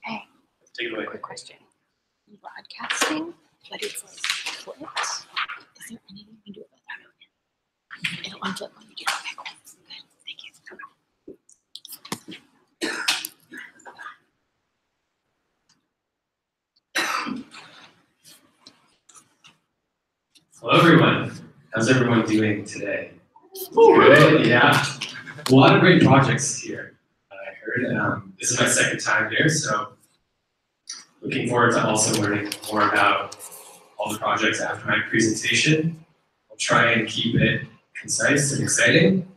Hey, Take it away. quick question. Broadcasting, but it's like flips. Is there anything you can do about that? It'll unflip when you do it. Okay, cool. Good. Thank you. Hello, everyone. How's everyone doing today? Good, yeah. A lot of great projects here. I heard this is my second time here, so looking forward to also learning more about all the projects after my presentation. I'll try and keep it concise and exciting.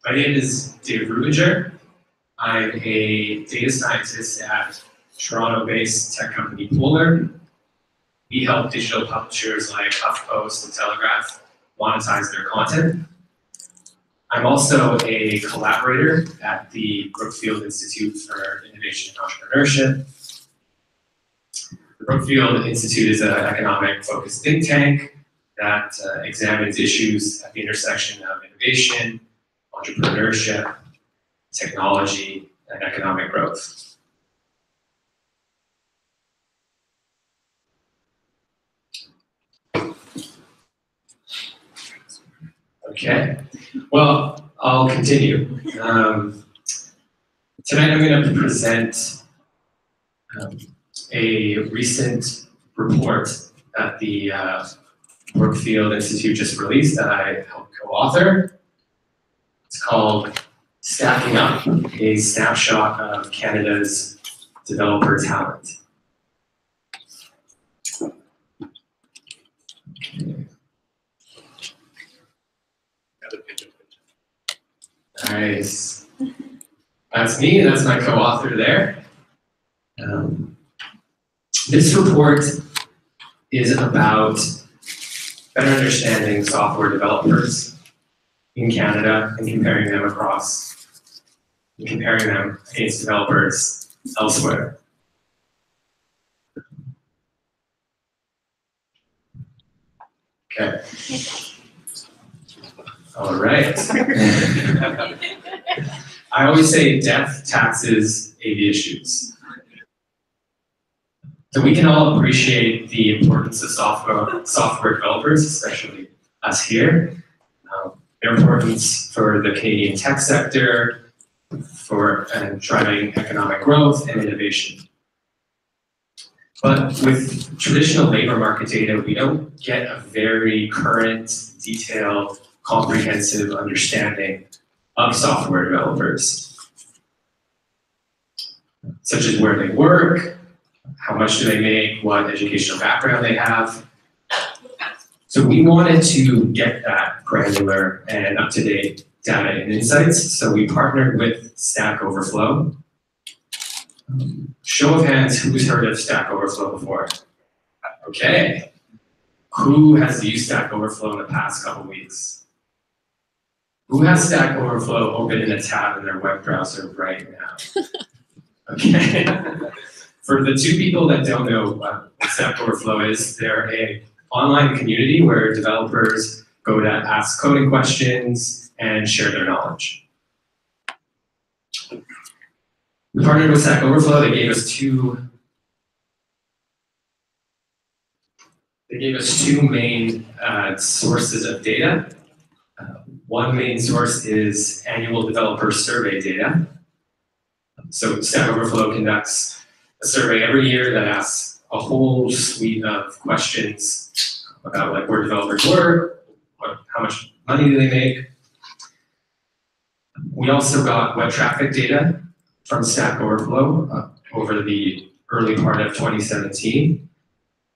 My name is David Rubinger. I'm a data scientist at Toronto-based tech company Polar. We help digital publishers like HuffPost and Telegraph monetize their content. I'm also a collaborator at the Brookfield Institute for Innovation and Entrepreneurship. The Brookfield Institute is an economic-focused think tank that examines issues at the intersection of innovation, entrepreneurship, technology, and economic growth. Okay, well, I'll continue. Tonight I'm going to present a recent report that the Brookfield Institute just released that I helped co-author. It's called Stacking Up, a Snapshot of Canada's Developer Talent. Nice. That's me, that's my co-author there. This report is about better understanding software developers in Canada and comparing them against developers elsewhere. Okay. All right. I always say death, taxes, 80 issues. So we can all appreciate the importance of software developers, especially us here. Their importance for the Canadian tech sector, for driving economic growth and innovation. But with traditional labor market data, we don't get a very current, detailed, comprehensive understanding of software developers, such as where they work, how much do they make, what educational background they have. So we wanted to get that granular and up-to-date data and insights, so we partnered with Stack Overflow. Show of hands, who's heard of Stack Overflow before? Okay. Who has used Stack Overflow in the past couple weeks? Who has Stack Overflow open in a tab in their web browser right now? Okay. For the two people that don't know what Stack Overflow is, they're an online community where developers go to ask coding questions and share their knowledge. We partnered with Stack Overflow. They gave us two main sources of data. One main source is annual developer survey data. So Stack Overflow conducts a survey every year that asks a whole suite of questions about like where developers work, how much money do they make. We also got web traffic data from Stack Overflow over the early part of 2017.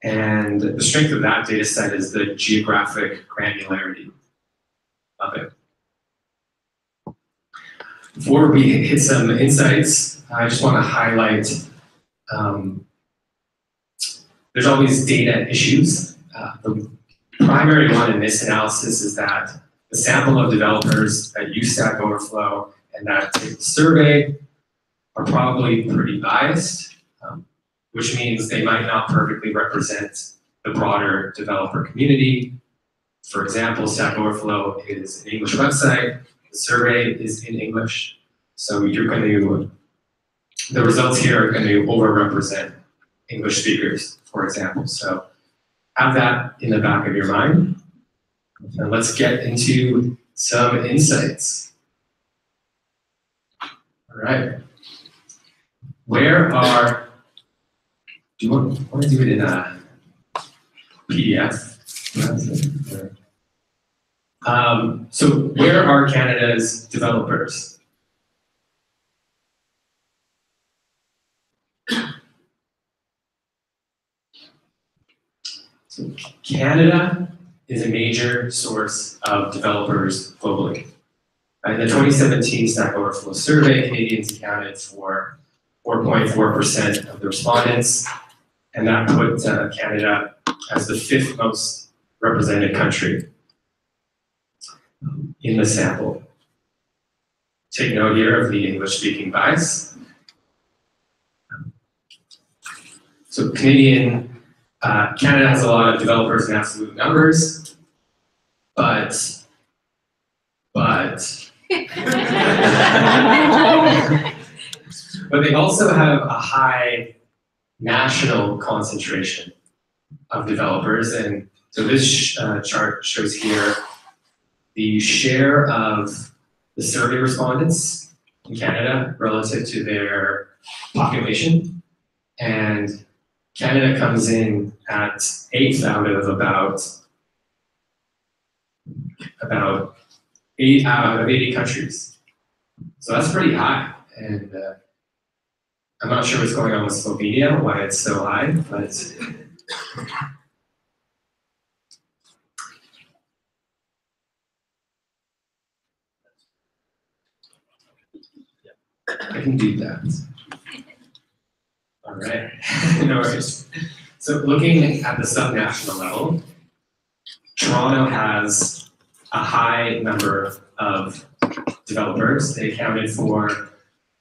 And the strength of that data set is the geographic granularity of it. Before we hit some insights, I just want to highlight there's always data issues. The primary one in this analysis is that the sample of developers that use Stack Overflow and that take the survey are probably pretty biased, which means they might not perfectly represent the broader developer community. For example, Stack Overflow is an English website. The survey is in English. So you're going to, the results here are going to overrepresent English speakers, for example. So have that in the back of your mind. And let's get into some insights. All right. Where are, do you want to do it in a PDF? So where are Canada's developers? So Canada is a major source of developers globally. In the 2017 Stack Overflow survey, Canadians accounted for 4.4% of the respondents, and that put Canada as the 5th most represented country in the sample. Take note here of the English-speaking bias. So Canada has a lot of developers in absolute numbers, but they also have a high national concentration of developers. And so this chart shows here the share of the survey respondents in Canada relative to their population. And Canada comes in at 8th out of about 8 out of 80 countries. So that's pretty high. And I'm not sure what's going on with Slovenia, why it's so high, but I can do that. All right, no worries. So looking at the subnational level, Toronto has a high number of developers. They accounted for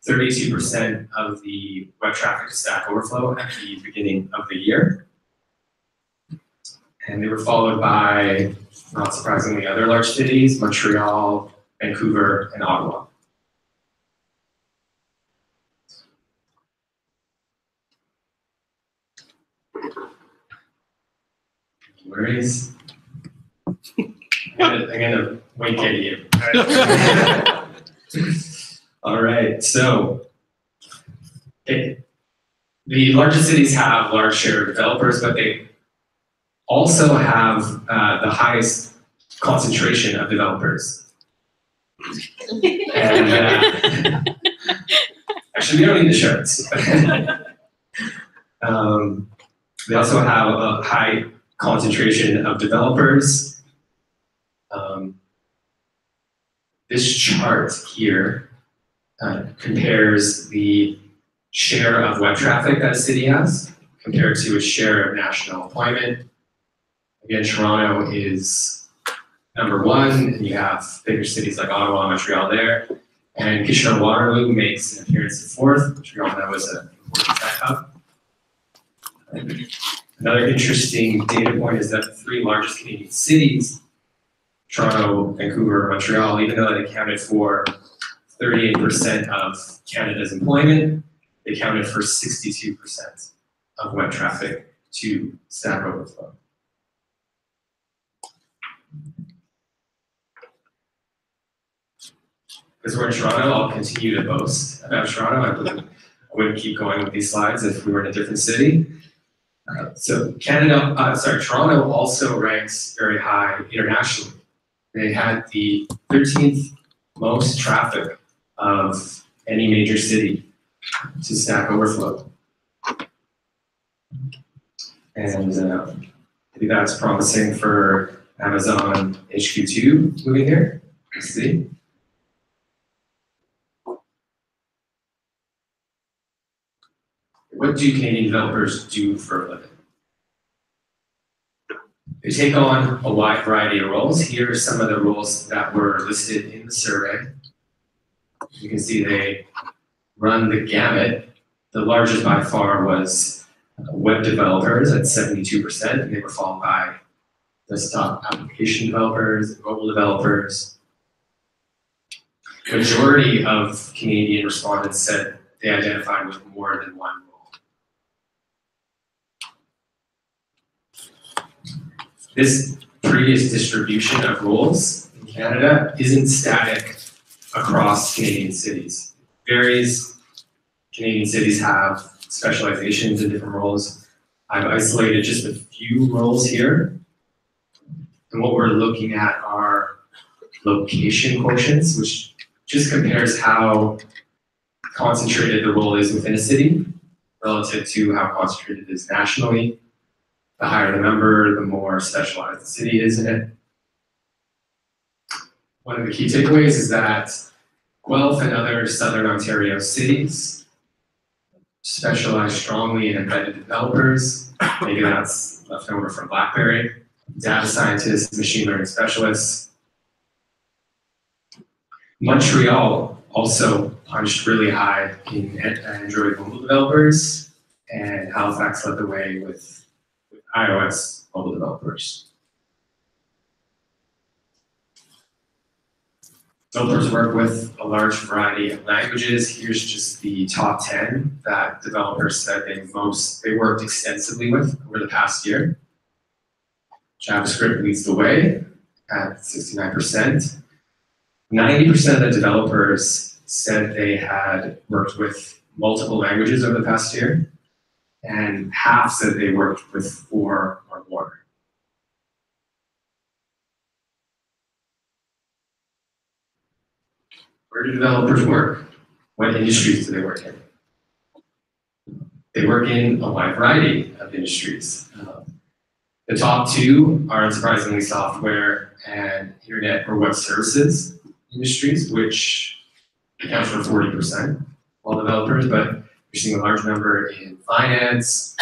32% of the web traffic to Stack Overflow at the beginning of the year. And they were followed by, not surprisingly, other large cities, Montreal, Vancouver, and Ottawa. No worries. I'm gonna wink at you. All right, so the largest cities have large share of developers, but they also have the highest concentration of developers. And actually, we don't need the shirts. They also have a high concentration of developers. This chart here compares the share of web traffic that a city has compared to its share of national employment. Again, Toronto is #1, and you have bigger cities like Ottawa and Montreal there. And Kitchener-Waterloo makes an appearance at 4th, which we all know is an important tech hub. Another interesting data point is that the 3 largest Canadian cities, Toronto, Vancouver, Montreal, even though they accounted for 38% of Canada's employment, they accounted for 62% of web traffic to Stack Overflow. Because we're in Toronto, I'll continue to boast about Toronto. I wouldn't keep going with these slides if we were in a different city. So Toronto also ranks very high internationally. They had the 13th most traffic of any major city to Stack Overflow. And maybe that's promising for Amazon HQ2 moving here. Let's see. What do Canadian developers do for a living? They take on a wide variety of roles. Here are some of the roles that were listed in the survey. You can see they run the gamut. The largest by far was web developers at 72%, and they were followed by desktop application developers, mobile developers. Majority of Canadian respondents said they identified with more than one role. This previous distribution of roles in Canada isn't static across Canadian cities. Various Canadian cities have specializations in different roles. I've isolated just a few roles here. And what we're looking at are location quotients, which just compares how concentrated the role is within a city relative to how concentrated it is nationally. The higher the number, the more specialized the city is in it. One of the key takeaways is that Guelph and other Southern Ontario cities specialize strongly in embedded developers. Maybe that's left over from BlackBerry. Data scientists, machine learning specialists. Montreal also punched really high in Android mobile developers, and Halifax led the way with iOS mobile developers. Developers work with a large variety of languages. Here's just the top 10 that developers said they worked extensively with over the past year. JavaScript leads the way at 69%. 90% of the developers said they had worked with multiple languages over the past year, and half said they worked with 4 or more. Where do developers work? What industries do they work in? They work in a wide variety of industries. The top 2 are unsurprisingly software and internet or web services industries, which accounts for 40% of all developers, but you're seeing a large number in finance,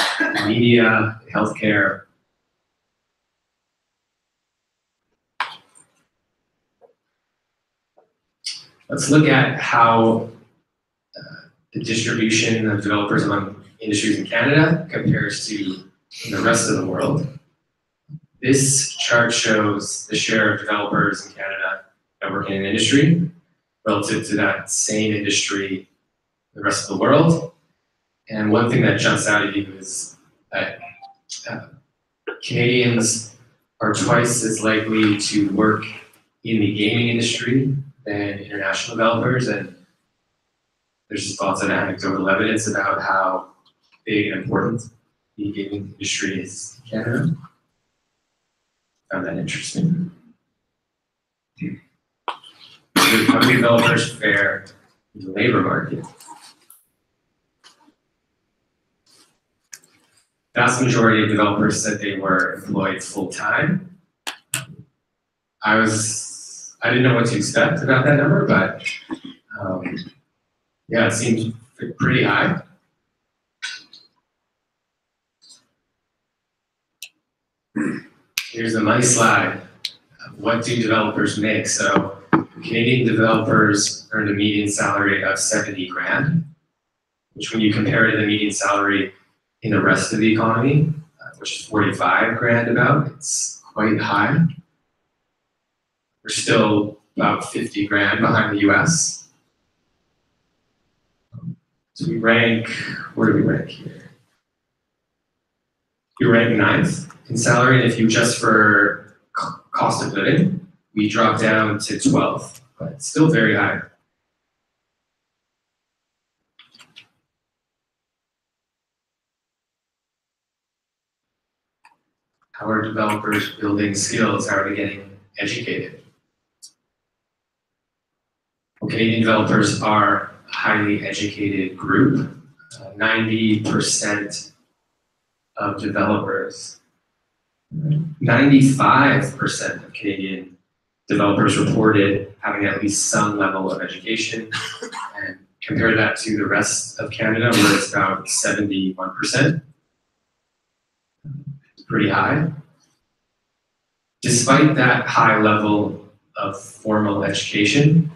media, healthcare. Let's look at how the distribution of developers among industries in Canada compares to the rest of the world. This chart shows the share of developers in Canada that work in an industry relative to that same industry in the rest of the world. And one thing that jumps out at you is that Canadians are twice as likely to work in the gaming industry than international developers, and there's just lots of anecdotal evidence about how big and important the gaming industry is in Canada. Found that interesting. How do developers fare in the labor market? Vast majority of developers said they were employed full-time. I didn't know what to expect about that number, but yeah, it seemed pretty high. Here's a money slide. What do developers make? So Canadian developers earned a median salary of 70 grand, which when you compare it to the median salary in the rest of the economy, which is 45 grand about, it's quite high. We're still about 50 grand behind the US. So we rank, where do we rank here? We rank 9th in salary, and if you adjust for cost of living, we drop down to 12th, but still very high. How are developers building skills? How are they getting educated? Well, Canadian developers are a highly educated group. 90% of developers, 95% of Canadian developers reported having at least some level of education. And compare that to the rest of Canada, where it's about 71%. Pretty high. Despite that high level of formal education,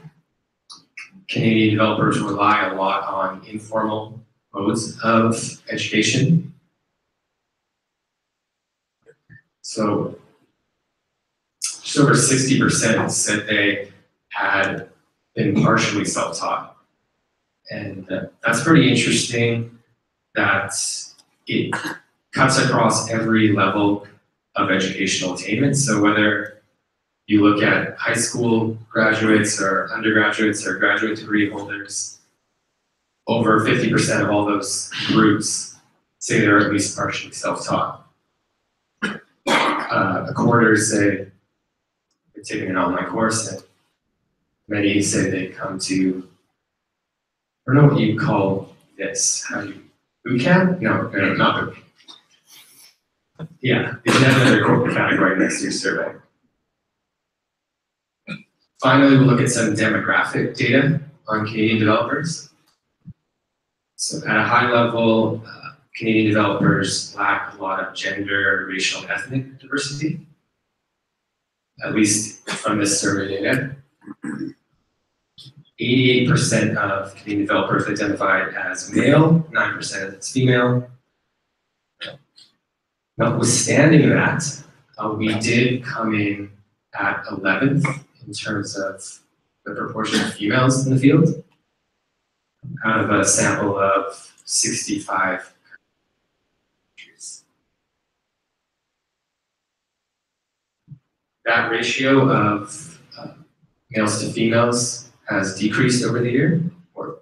Canadian developers rely a lot on informal modes of education. So just over 60% said they had been partially self-taught. And that's pretty interesting that it cuts across every level of educational attainment. So whether you look at high school graduates or undergraduates or graduate degree holders, over 50% of all those groups say they're at least partially self-taught. A quarter say they're taking an online course, and many say they come to, I don't know what you call this, how do you, boot camp? No, not boot camp. Yeah, you have another corporate category next to your survey. Finally, we'll look at some demographic data on Canadian developers. So at a high level, Canadian developers lack a lot of gender, racial, and ethnic diversity, at least from this survey data. 88% of Canadian developers identified as male, 9% as female. Notwithstanding that, we did come in at 11th in terms of the proportion of females in the field, out of a sample of 65 countries. That ratio of males to females has decreased over the year, or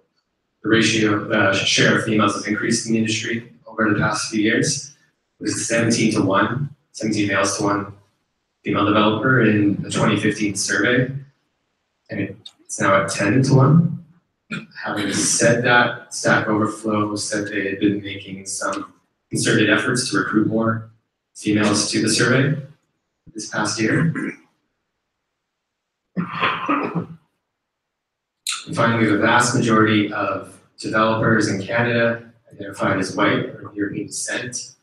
the ratio, share of females has increased in the industry over the past few years. It was 17 to 1, 17 males to 1 female developer in the 2015 survey, and it's now at 10 to 1. Having said that, Stack Overflow said they had been making some concerted efforts to recruit more females to the survey this past year. And finally, the vast majority of developers in Canada identified as white or of European descent.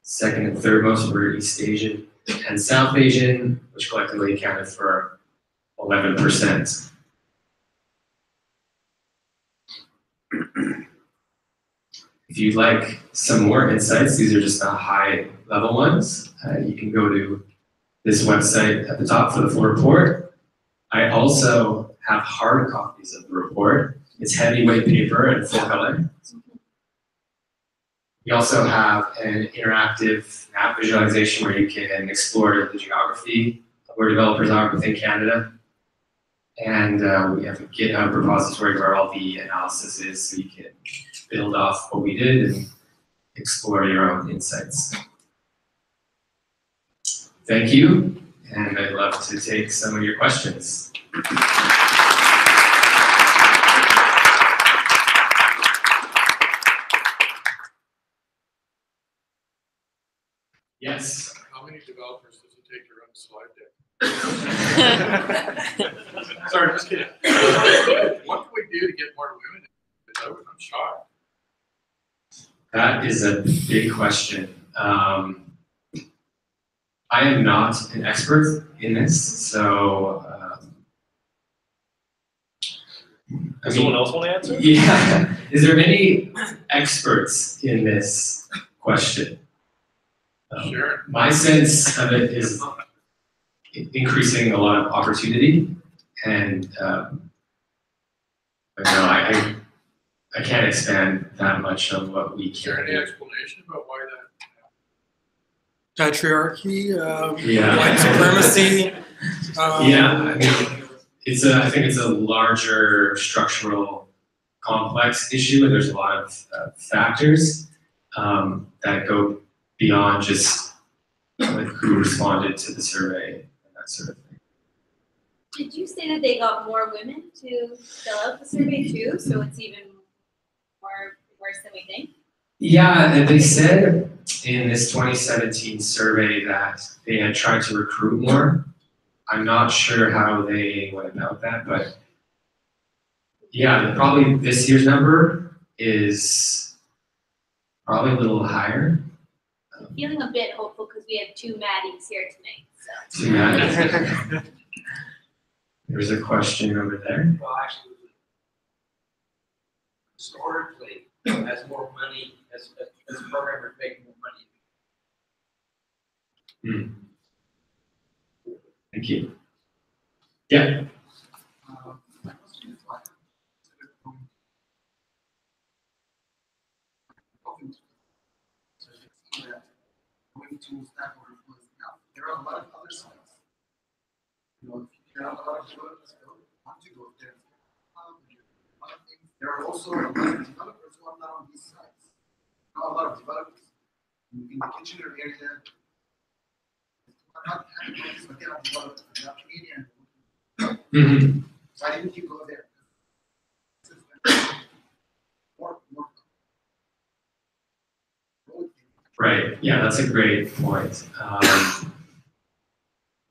Second and third most were East Asian and South Asian, which collectively accounted for 11%. If you'd like some more insights, these are just the high level ones. You can go to this website at the top for the full report. I also have hard copies of the report. It's heavyweight paper and full color. We also have an interactive map visualization where you can explore the geography of where developers are within Canada. And we have a GitHub repository where all the analysis is, so you can build off what we did and explore your own insights. Thank you, and I'd love to take some of your questions. Yes. How many developers does it take to run a slide deck? Sorry, just kidding. What can we do to get more women? I'm shocked. That is a big question. I am not an expert in this, so Does someone else want to answer? Yeah. Is there any experts in this question? Sure. My sense of it is increasing a lot of opportunity, and but no, I can't expand that much on what we Is there can any do. explanation about why that? Patriarchy, Yeah. white supremacy. Yeah, I mean, I think it's a larger structural complex issue, and there's a lot of factors that go beyond just like who responded to the survey and that sort of thing. Did you say that they got more women to fill out the survey too, so it's even more worse than we think? Yeah, and they said in this 2017 survey that they had tried to recruit more. I'm not sure how they went about that, but yeah, probably this year's number is probably a little higher. I'm feeling a bit hopeful because we have two Maddies here tonight. So. Too bad. There's a question over there. Well, actually, historically, as more money, as programmers make more money. Thank you. Yeah. My question is why going to Stack Overflow is enough. There are a lot of other sites. You know, there are a lot of developers who want to go there. A lot of things. There are also a lot of developers who are not on these sites. Not a lot of developers. In the Kitchener area, are not hacknights, but they are developers. They are Canadian. Mm-hmm. Why didn't you go there? More. Right. Yeah, that's a great point. I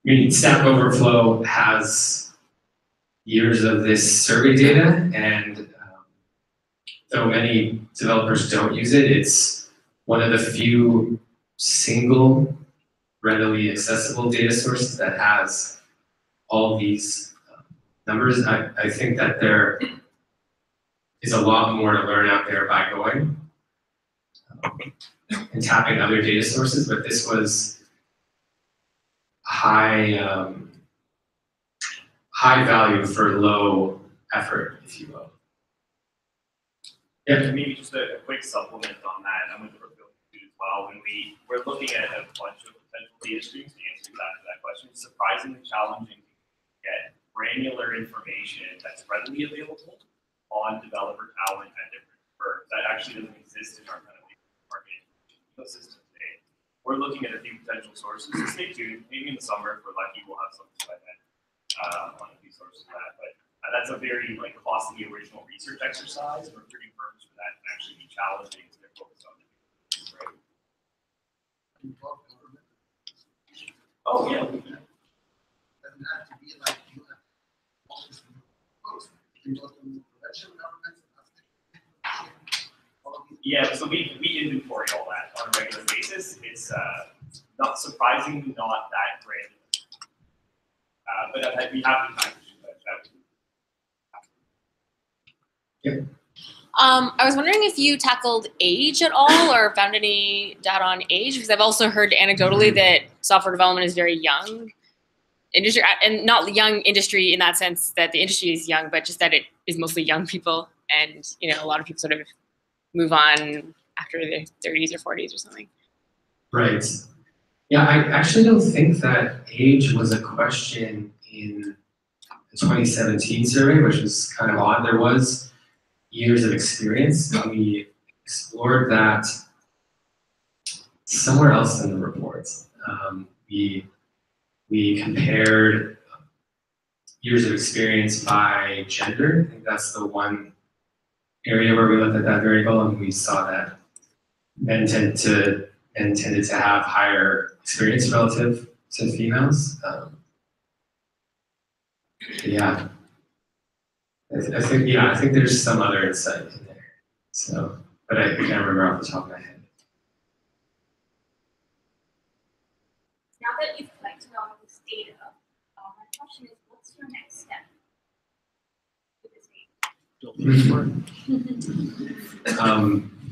mean, Stack Overflow has years of this survey data, and though many developers don't use it, it's one of the few single, readily accessible data sources that has all these numbers. I think that there is a lot more to learn out there by going and tapping other data sources, but this was high value for low effort, if you will. Yeah, maybe just a quick supplement on that. I'm with Brookfield Institute as well. When we're looking at a bunch of potential data streams to answer exactly that question, it's surprisingly challenging to get granular information that's readily available on developer talent at different firms. That actually doesn't exist in our kind of market ecosystem today. We're looking at a few potential sources. So stay tuned. Maybe in the summer, if we're lucky, we'll have something like that on a few sources of that. But that's a very costly original research exercise, and recruiting firms for that can actually be challenging if they're focused on the right? Oh yeah. Doesn't have to be like you have office post. You can go to provincial governments. Yeah, so we inventory all that on a regular basis. It's not surprisingly not that granular. But we have the time to do that. I was wondering if you tackled age at all or found any data on age, because I've also heard anecdotally that software development is very young industry, and not young industry in that sense that the industry is young, but just that it is mostly young people, and a lot of people sort of move on after their 30s or 40s or something. Right. Yeah, I actually don't think that age was a question in the 2017 survey, which was kind of odd. There was years of experience. We explored that somewhere else in the report. We compared years of experience by gender. I think that's the one area where we looked at that variable, and we saw that men tended to have higher experience relative to females. Yeah, I think there's some other insight in there. So, but I can't remember off the top of my head. Now that you've collected all of this data, my question is, what's your next step with this data?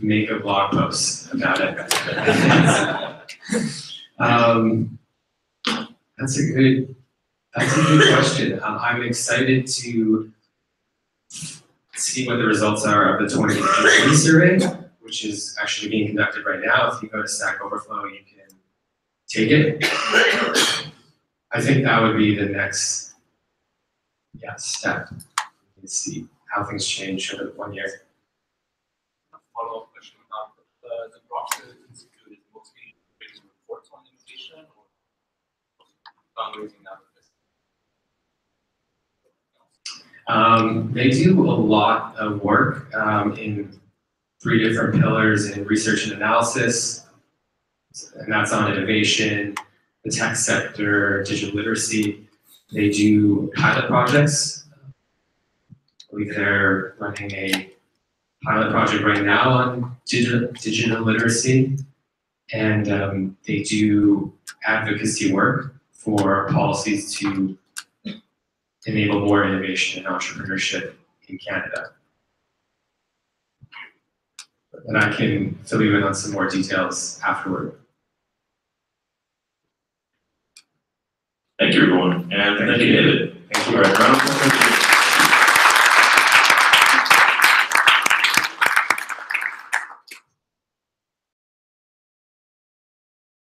Make a blog post about it. That's a good question. I'm excited to see what the results are of the 2020 survey, which is actually being conducted right now. If you go to Stack Overflow, you can take it. I think that would be the next step. Let's see how things change over 1 year. Follow-up question. The Brookfield Institute is mostly based on reports on innovation or fundraising out of this? They do a lot of work in 3 different pillars in research and analysis, and that's on innovation, the tech sector, digital literacy. They do pilot projects. I believe they're running a pilot project right now on digital literacy, and they do advocacy work for policies to enable more innovation and entrepreneurship in Canada. And I can fill you in on some more details afterward. Thank you, everyone, and thank you, David. Thank you, all right, round of applause.